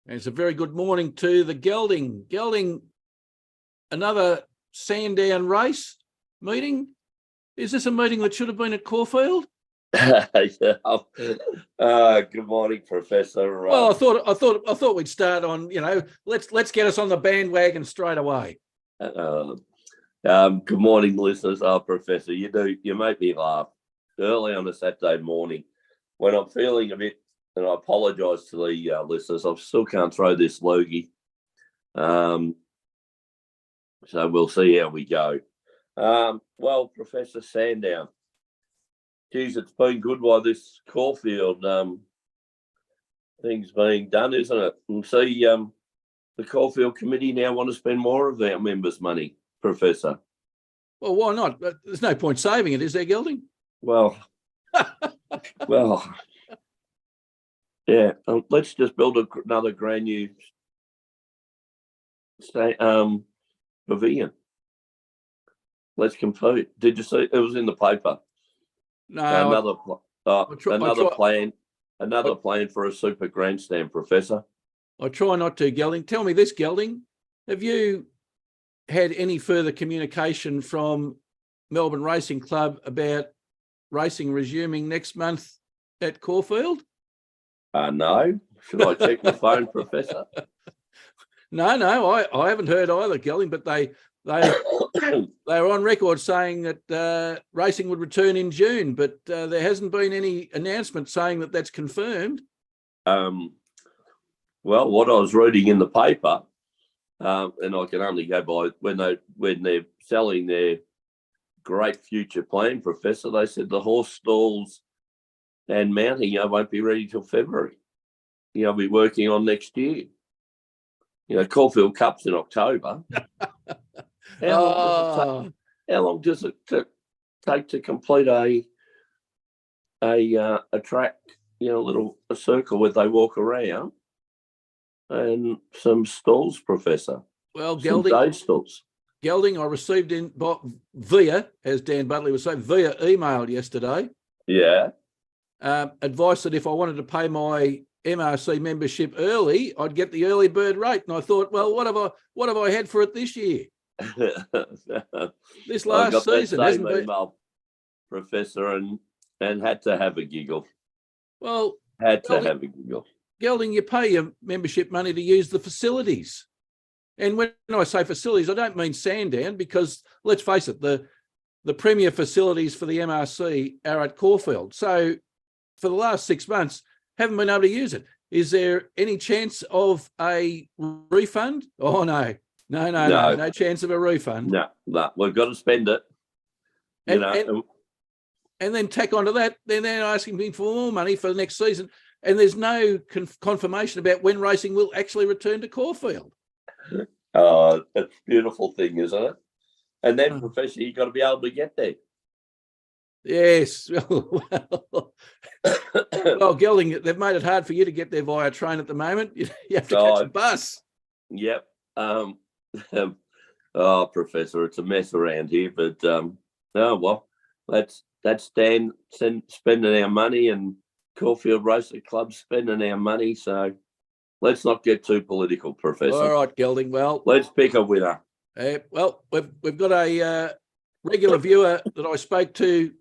And it's a very good morning to the Gelding. Gelding, another Sandown race meeting. Is this a meeting that should have been at Caulfield? Good morning, Professor. Well, I thought we'd start on, let's get us on the bandwagon straight away. Good morning, listeners. Professor, you make me laugh early on a Saturday morning when I'm feeling a bit, and I apologise to the listeners. I still can't throw this loogie. So we'll see how we go. Well, Professor Sandown, geez, it's been good while this Caulfield thing's being done, isn't it? And see, the Caulfield committee now want to spend more of our members' money, Professor. Well, why not? There's no point saving it, is there, Gelding? Well, yeah. Let's just build another brand new pavilion. Let's compete. Did you see? It was in the paper. No. Another plan for a super grandstand, Professor. I try not to, Gelding. Tell me this, Gelding. Have you had any further communication from Melbourne Racing Club about racing resuming next month at Caulfield? No. Should I check the phone, Professor? No, I haven't heard either, Gelding, but they were on record saying that racing would return in June, but there hasn't been any announcement saying that that's confirmed. Well, what I was reading in the paper, and I can only go by when they're selling their great future plan, Professor, they said the horse stalls and mounting won't be ready till February. We'll be working on next year. Caulfield Cup's in October. How long does it take to complete a track, a circle where they walk around and some stalls, Professor? Well, Gelding, day stalls. Gelding, I received via, as Dan Butley was saying, via email yesterday. Yeah. Advice that if I wanted to pay my MRC membership early, I'd get the early bird rate. And I thought, well, what have I had for it this year? This last season hasn't been, Professor, and had to have a giggle. Well, have a giggle. Gelding, you pay your membership money to use the facilities. And when I say facilities, I don't mean Sandown, because let's face it, the premier facilities for the MRC are at Caulfield. So for the last 6 months, haven't been able to use it. Is there any chance of a refund? Oh, no, no chance of a refund. No, we've got to spend it. And then tack onto that, then they're asking me for more money for the next season. And there's no confirmation about when racing will actually return to Caulfield. Oh, it's a beautiful thing, isn't it? And then, Professor, you've got to be able to get there. Yes. Well, Gelding, they've made it hard for you to get there via train at the moment. You have to catch a bus. Yep. Professor, it's a mess around here. But that's Dan spending our money and Caulfield Racing Club spending our money. So let's not get too political, Professor. All right, Gelding. Well, let's pick a winner. Well, we've got a regular viewer that I spoke to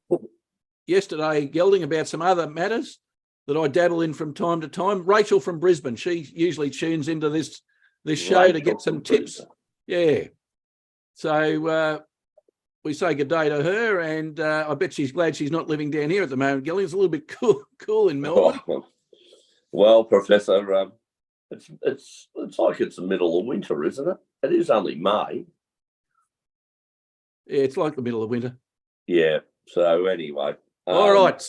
yesterday, Gelding, about some other matters that I dabble in from time to time. Rachel from Brisbane. She usually tunes into this show to get some tips. Yeah. So we say good day to her, and I bet she's glad she's not living down here at the moment. Gelding, it's a little bit cool in Melbourne. Well, Professor, it's like it's the middle of winter, isn't it? It is only May. Yeah, it's like the middle of winter. Yeah. So anyway. All right.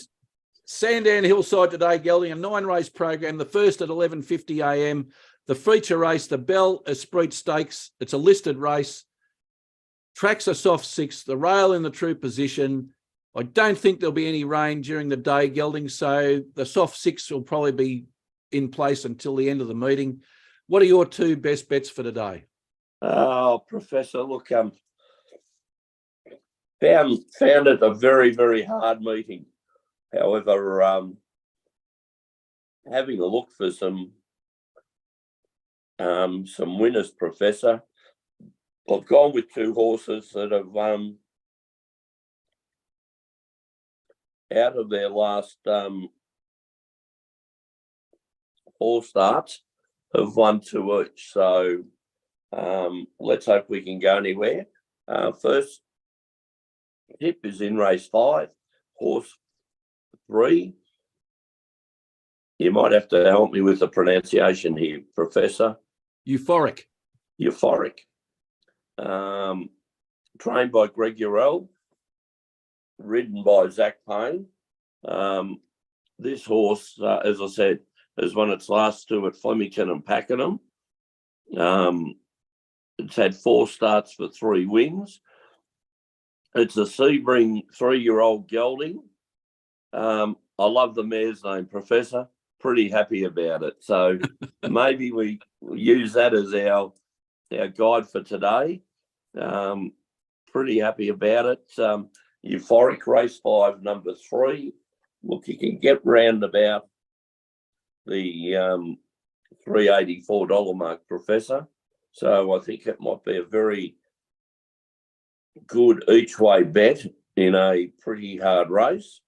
Sandown Hillside today, Gelding, a 9-race program. The first at 11:50 a.m. The feature race, the Bell Esprit Stakes. It's a listed race. Tracks are soft 6. The rail in the true position. I don't think there'll be any rain during the day, Gelding, so the soft 6 will probably be in place until the end of the meeting. What are your 2 best bets for today? Oh, Professor, look, found it a very, very hard meeting. However, having a look for some some winners, Professor. I've gone with two horses that have out of their last 4 starts, have won 2 each. So let's hope we can go anywhere. First tip is in race 5, horse 3. You might have to help me with the pronunciation here, Professor. Euphoric. Trained by Greg Urell, ridden by Zach Payne. This horse, as I said, has won its last 2 at Flemington and Pakenham. It's had 4 starts for 3 wins. It's a Sebring 3-year-old gelding. I love the mare's name, Professor. Pretty happy about it. So maybe we use that as our guide for today. Pretty happy about it. Euphoric, race 5, number 3. Look, you can get round about the $384 mark, Professor. So I think it might be a very good each way bet in a pretty hard race.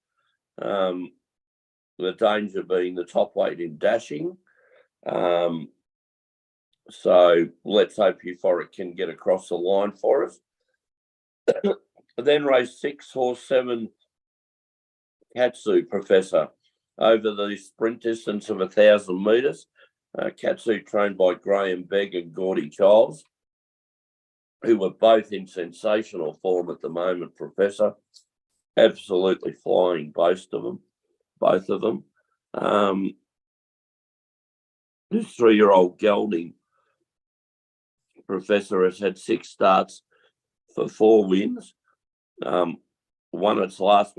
The danger being the top weight in dashing. So let's hope Euphoric can get across the line for us. Then race 6, horse 7, Katsu, Professor, over the sprint distance of 1,000 metres. Katsu trained by Graham Begg and Gordy Childs, who were both in sensational form at the moment, Professor. Absolutely flying, both of them. This 3-year-old gelding, Professor, has had 6 starts for 4 wins. Won its last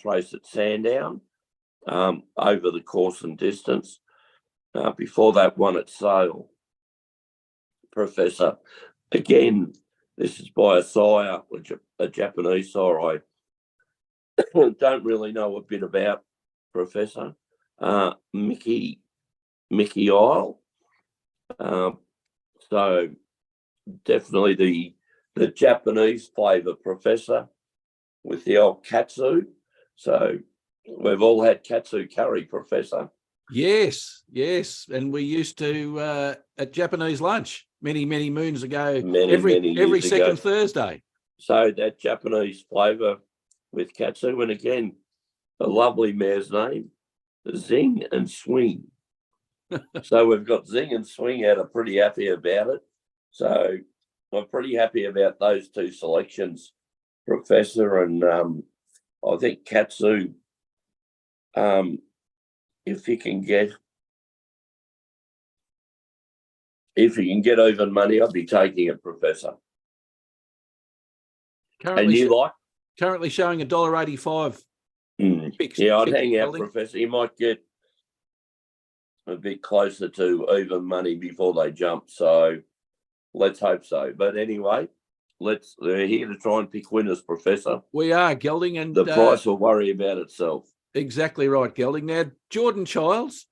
race at Sandown over the course and distance. Before that, won at Sale. Professor, again, this is by a sire, a Japanese sire I don't really know a bit about, Professor. Mickey Isle. So definitely the Japanese flavour, Professor, with the old katsu. So we've all had katsu curry, Professor. Yes. And we used to at Japanese lunch many moons ago. Many every second ago. Thursday. So that Japanese flavour with katsu, and again, a lovely mare's name, Zing and Swing. So we've got Zing and Swing out. I'm pretty happy about it. So I'm pretty happy about those 2 selections, Professor. And I think Katsu, if you can get even money, I'd be taking it, Professor. Currently showing $1.85. Yeah, I'd hang out, Professor. You might get a bit closer to even money before they jump. So let's hope so. But anyway, they're here to try and pick winners, Professor. We are, Gelding, and the price will worry about itself. Exactly right, Gelding. Now, Jordan Childs,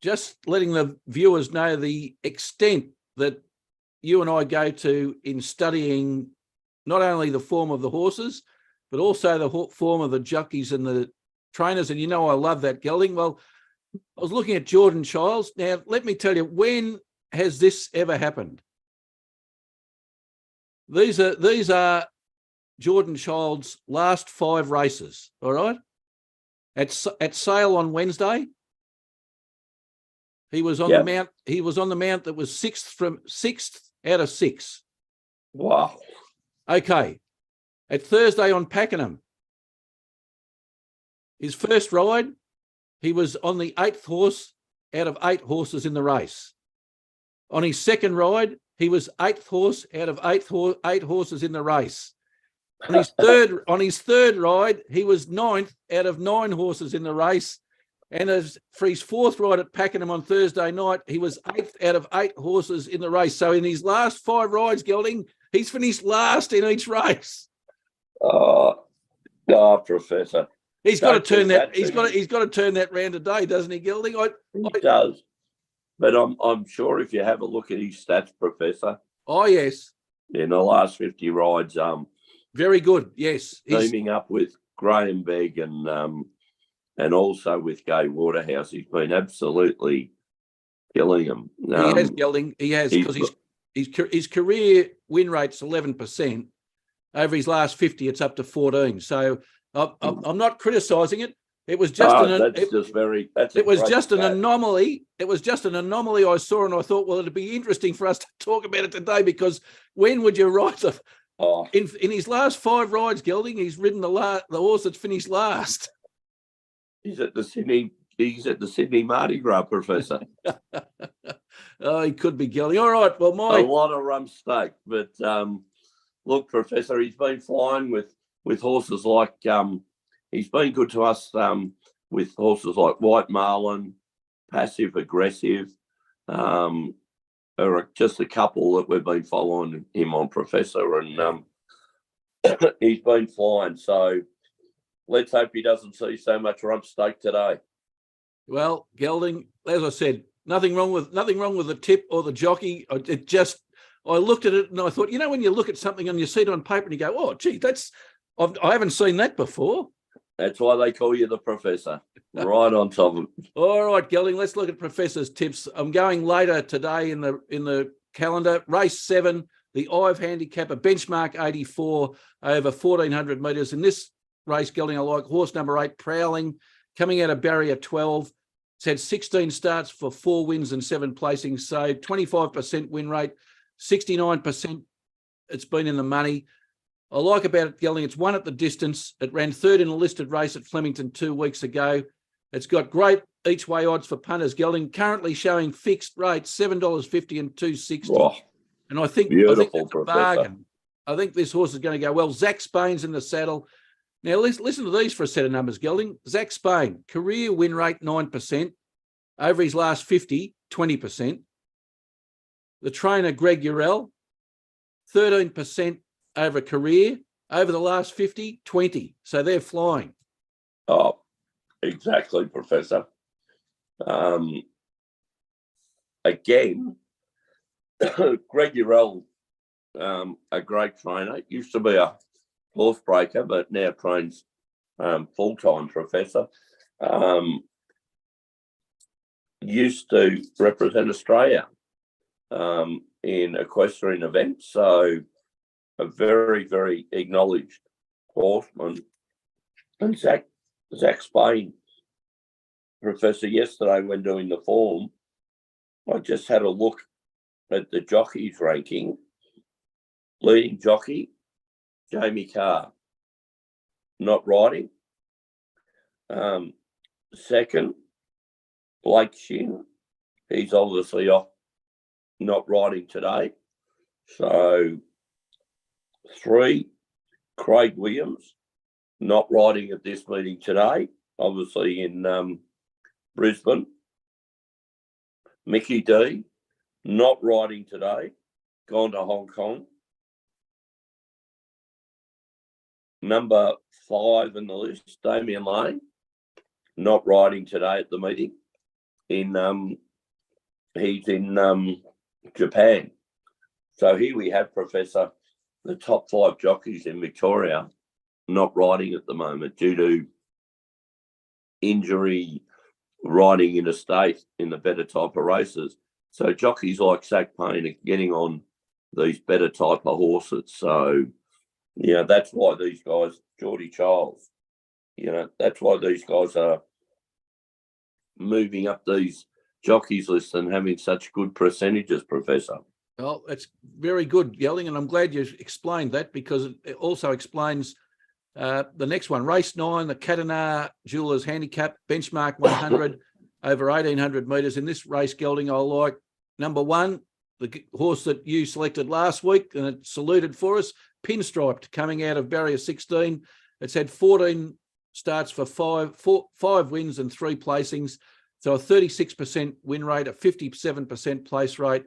just letting the viewers know the extent that you and I go to in studying not only the form of the horses, but also the form of the jockeys and the trainers. And you know I love that, Gelding. Well, I was looking at Jordan Childs. Now, let me tell you, when has this ever happened? These are Jordan Childs' last 5 races, all right? At Sale on Wednesday, he was on the mount. He was on the mount that was 6th out of 6. Wow. Okay. At Thursday on Pakenham, his first ride, he was on the 8th horse out of 8 horses in the race. On his second ride, he was 8th horse out of 8 horses in the race. On his third ride, he was 9th out of 9 horses in the race. And for his 4th ride at Pakenham on Thursday night, he was 8th out of 8 horses in the race. So in his last 5 rides, Gelding, he's finished last in each race. Oh, Professor. He's got to turn that. He's got to turn that round today, doesn't he, Gelding? He does. But I'm sure if you have a look at his stats, Professor, Oh, yes. in the last 50 rides, Very good. Yes. teaming up with Graham Begg and also with Gay Waterhouse, he's been absolutely killing them. He has, Gelding. He has, because his career win rate's 11%. Over his last 50, it's up to 14. So I'm not criticising it. It was just an anomaly. It was just an anomaly I saw, and I thought, well, it'd be interesting for us to talk about it today, because when would you ride in his last 5 rides, Gelding, he's ridden the horse that's finished last. He's at the Sydney Mardi Gras, Professor. Oh, he could be, Gelding. All right. Well, a lot of rump stake, but look, Professor, he's been flying with horses like he's been good to us with horses like White Marlin, Passive Aggressive, are just a couple that we've been following him on, Professor, and he's been flying. So let's hope he doesn't see so much rump stake today. Well, Gelding, as I said, nothing wrong with the tip or the jockey. I looked at it and I thought, when you look at something and you see it on paper and you go, oh, gee, I haven't seen that before. That's why they call you the Professor. Right on top of it. All right, Gelding, let's look at Professor's tips. I'm going later today in the calendar. Race 7, the Ive handicap, a benchmark 84 over 1,400 metres. In this race, Gelding, I like horse number 8, Prowling, coming out of barrier 12. It's had 16 starts for 4 wins and 7 placings, so 25% win rate, 69% it's been in the money. I like about it, Gelding, it's won at the distance. It ran 3rd in a listed race at Flemington 2 weeks ago. It's got great each way odds for punters, Gelding, currently showing fixed rates, $7.50 and $2.60. Oh, and I think that's a bargain. I think this horse is going to go well. Zach Spain's in the saddle. Now, listen to these for a set of numbers, Gelding. Zach Spain, career win rate 9%. Over his last 50, 20%. The trainer, Greg Urell, 13% over career. Over the last 50, 20. So they're flying. Oh, exactly, Professor. Again, Greg Urell, a great trainer, used to be a horse breaker, but now trains full-time, Professor. Used to represent Australia in equestrian events, so a very, very acknowledged horseman. And Zach Spain, Professor, yesterday when doing the form, I just had a look at the jockeys ranking. Leading jockey, Jamie Carr, not riding. Second, Blake Shin, he's obviously off, not riding today. So 3, Craig Williams, not riding at this meeting today, obviously in Brisbane. Mickey D, not riding today, gone to Hong Kong. Number 5 in the list, Damien Lane, not riding today at the meeting. He's in Japan. So here we have, Professor, the top 5 jockeys in Victoria not riding at the moment due to injury, riding in a state in the better type of races. So jockeys like Zach Payne are getting on these better type of horses. So, that's why these guys, Geordie Childs, that's why these guys are moving up these jockeys lists and having such good percentages, Professor. Well, that's very good, Gelding, and I'm glad you explained that, because it also explains the next one. Race 9, the Katanar Jewelers Handicap, benchmark 100 over 1,800 metres. In this race, Gelding, I like number 1, the horse that you selected last week, and it saluted for us, Pinstriped, coming out of barrier 16. It's had 14 starts for 5 wins and 3 placings. So a 36% win rate, a 57% place rate.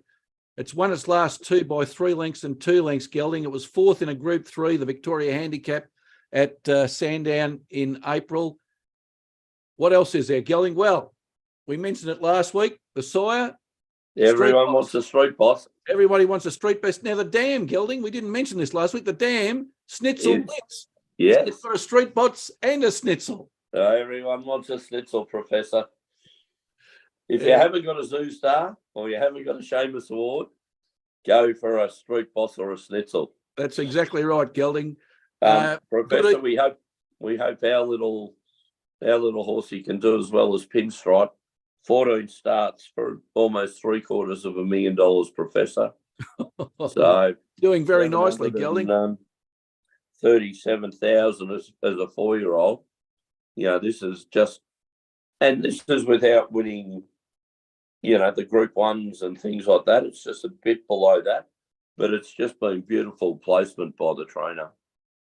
It's won its last 2 by 3 lengths and 2 lengths, Gelding. It was 4th in a Group 3, the Victoria Handicap at Sandown in April. What else is there, Gelding? Well, we mentioned it last week. The sire, Everyone wants a street boss. Everybody wants a street best. Now, the Dam, Gelding, we didn't mention this last week. The Dam, Schnitzel Blitz. Yes. It's for a street bots and a Schnitzel. Everyone wants a Schnitzel, Professor. If you haven't got a Zoo Star or you haven't got a Seamus Award, go for a street boss or a Schnitzel. That's exactly right, Gelding. Professor, we hope our little horsey can do as well as Pinstripe. 14 starts for almost $750,000, Professor. So doing very nicely, Gelding. 37,000 as a 4-year-old. This is without winning, the Group 1s and things like that. It's just a bit below that, but it's just been beautiful placement by the trainer.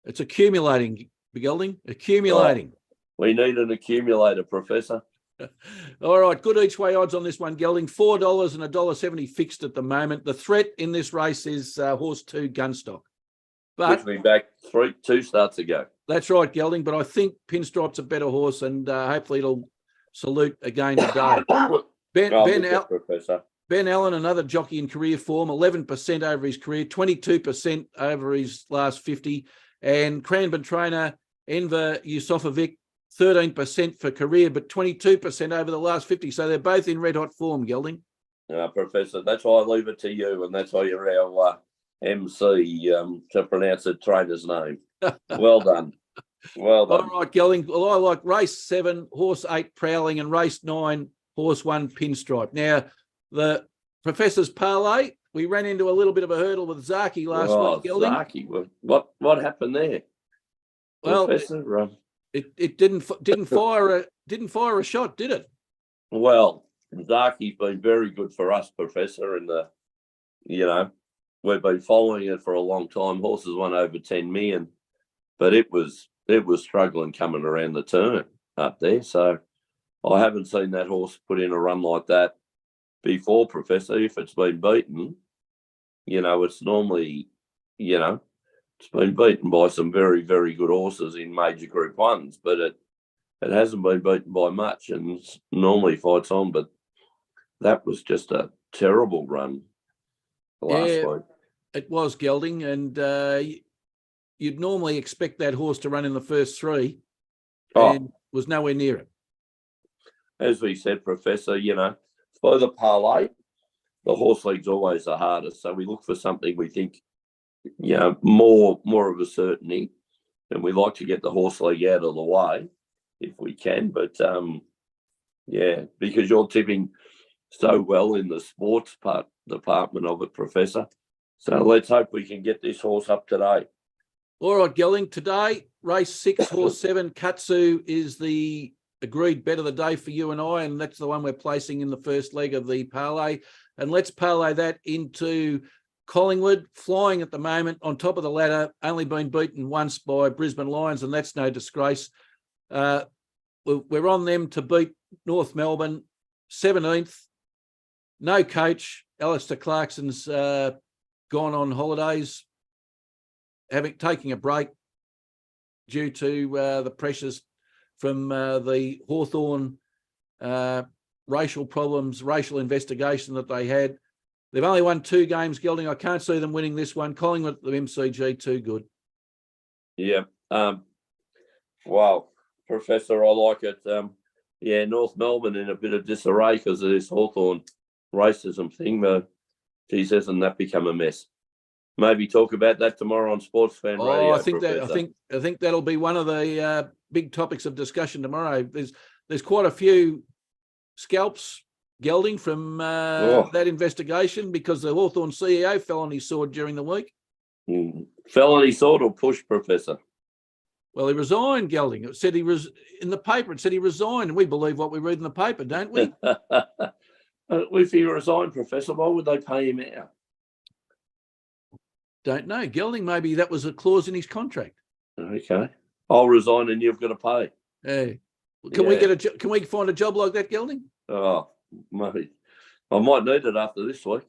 It's accumulating, Gelding, accumulating. Oh, we need an accumulator, Professor. All right, good each way odds on this one, Gelding. $4 and $1.70 fixed at the moment. The threat in this race is horse 2 Gunstock. But which we back 2 starts ago. That's right, Gelding. But I think Pinstripe's a better horse, and hopefully it'll salute again today. Ben Allen, another jockey in career form, 11% over his career, 22% over his last 50. And Cranbourne trainer Enver Yusufovic, 13% for career, but 22% over the last 50. So they're both in red hot form, Gelding. Professor, that's why I leave it to you, and that's why you're our MC to pronounce the trainer's name. Well done. Well done. All right, Gelding. Well, I like race 7, horse 8 Prowling, and race 9, horse 1 Pinstripe. Now, the Professor's parlay, we ran into a little bit of a hurdle with Zaki last week, Gelding. Zaki, what happened there? Well, Professor, it didn't fire a shot, did it? Well, Zaki's been very good for us, Professor, and we've been following it for a long time. Horses won over 10 million, but it was struggling coming around the turn up there. So I haven't seen that horse put in a run like that before, Professor. If it's been beaten, it's normally, it's been beaten by some very, very good horses in major Group 1s, but it hasn't been beaten by much, and normally fights on. But that was just a terrible run last week. It was, Gelding, and you'd normally expect that horse to run in the first 3 and was nowhere near it. As we said, Professor, for the parlay, the horse league's always the hardest. So we look for something we think, more of a certainty, and we like to get the horse league out of the way if we can. But because you're tipping so well in the sports department of it, Professor. So let's hope we can get this horse up today. All right, Gelding. Today, race 6, horse 7, Katsu is the agreed bet of the day for you and I, and that's the one we're placing in the first leg of the parlay. And let's parlay that into Collingwood, flying at the moment on top of the ladder, only been beaten once by Brisbane Lions, and that's no disgrace. We're on them to beat North Melbourne, 17th. No coach. Alistair Clarkson's gone on holidays, taking a break due to the pressures from the Hawthorn racial problems, racial investigation that they had. They've only won 2 games, Gelding. I can't see them winning this one. Collingwood at the MCG, too good. Yeah. Wow, Professor, I like it. North Melbourne in a bit of disarray because of this Hawthorn racism thing. But geez, hasn't that become a mess? Maybe talk about that tomorrow on Sportsfan Radio. I think that'll be one of the big topics of discussion tomorrow. There's quite a few scalps, Gelding, from that investigation because the Hawthorn CEO fell on his sword during the week. Fell on his sword or pushed, Professor? Well, he resigned, Gelding. It said he was in the paper. It said he resigned, and we believe what we read in the paper, don't we? If he resigned, Professor, why would they pay him out? Don't know, Gelding. Maybe that was a clause in his contract. Okay, I'll resign, and you've got to pay. Hey, can we get Can we find a job like that, Gelding? Oh, maybe. I might need it after this week.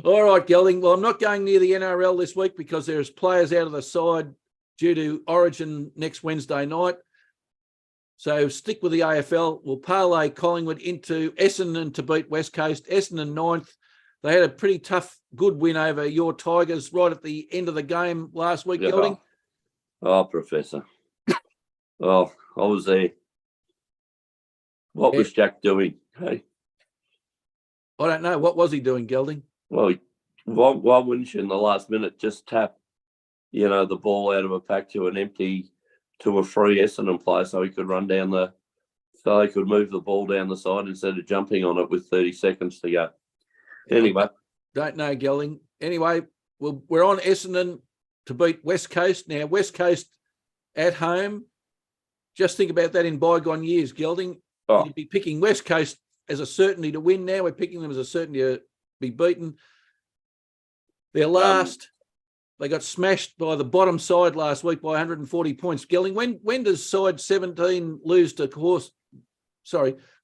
All right, Gelding. Well, I'm not going near the NRL this week because there's players out of the side due to Origin next Wednesday night. So stick with the AFL. We'll parlay Collingwood into Essendon to beat West Coast. Essendon 9th. They had a pretty tough, good win over your Tigers right at the end of the game last week, Gelding. Oh, Professor. Oh, I was there. What was Jack doing? Hey, I don't know. What was he doing, Gelding? well, why wouldn't you in the last minute just tap, the ball out of a pack to a free Essendon player so he could so he could move the ball down the side instead of jumping on it with 30 seconds to go. Anyway. Don't know, Gelding. Anyway, we're on Essendon to beat West Coast. Now, West Coast at home, just think about that in bygone years, Gelding. Oh. You'd be picking West Coast as a certainty to win. Now we're picking them as a certainty to be beaten. Their last, they got smashed by the bottom side last week by 140 points. Gelding, when does side 17 lose to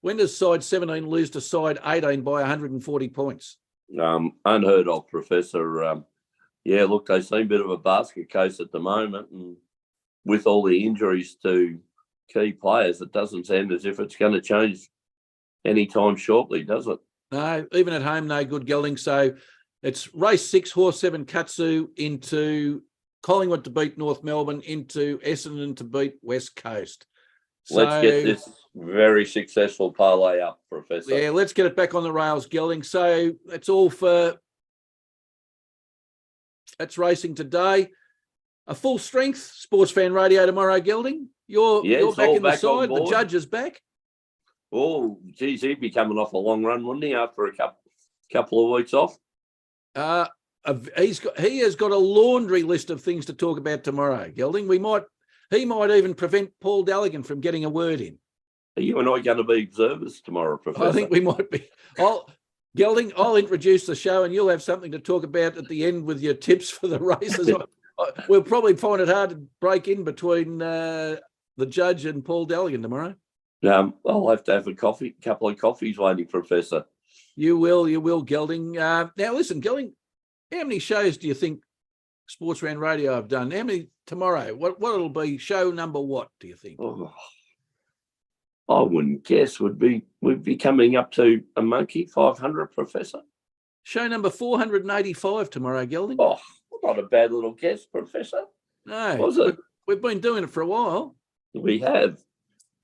when does side 17 lose to side 18 by 140 points? Unheard of, Professor. Look, they seem a bit of a basket case at the moment, and with all the injuries to key players, it doesn't sound as if it's going to change anytime shortly, does it? No, even at home, no good, Gelding. So it's race 6, horse 7, Katsu into Collingwood to beat North Melbourne, into Essendon to beat West Coast. Let's get this very successful parlay up, Professor. Yeah, let's get it back on the rails, Gelding. So that's racing today. A full strength Sportsfan radio tomorrow, Gelding. You're back in the side. The judge is back. Oh, geez, he'd be coming off a long run, wouldn't he, after a couple of weeks off? He has got a laundry list of things to talk about tomorrow, Gelding. He might even prevent Paul Daligan from getting a word in. Are you and I going to be observers tomorrow, Professor? I think we might be. Gelding, I'll introduce the show and you'll have something to talk about at the end with your tips for the races. We'll probably find it hard to break in between the judge and Paul Daligan tomorrow. I'll have to have a couple of coffees waiting, Professor. You will, Gelding. Now, listen, Gelding, how many shows do you think Sportsfan Radio have done? How many tomorrow? What it'll be? Show number what, do you think? Oh, I wouldn't guess. We'd be coming up to a monkey 500, Professor. Show number 485 tomorrow, Gelding. Oh, not a bad little guess, Professor. No, was it? We've been doing it for a while. We have.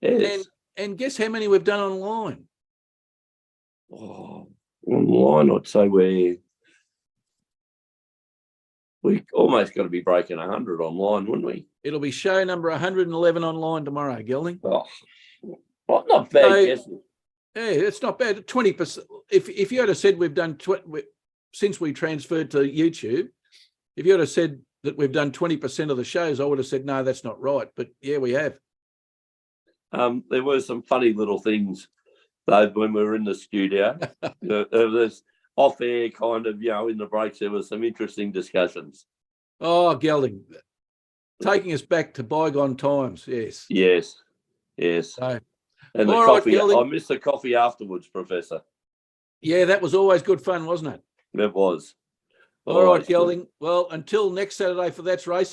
Yes. And guess how many we've done online? Oh, online, I'd say we almost got to be breaking 100 online, wouldn't we? It'll be show number 111 online tomorrow, Gelding. Oh, not bad guessing. Yeah, it's not bad. 20%. If you had said we've done since we transferred to YouTube, if you had said that we've done 20% of the shows, I would have said no, that's not right. But yeah, we have. There were some funny little things though when we were in the studio. There's off air kind of, in the breaks, there were some interesting discussions. Oh, Gelding, taking us back to bygone times. Yes. So, and the coffee, I missed the coffee afterwards, Professor. Yeah, that was always good fun, wasn't it? It was. All right, Gelding. Well, until next Saturday for That's Racing.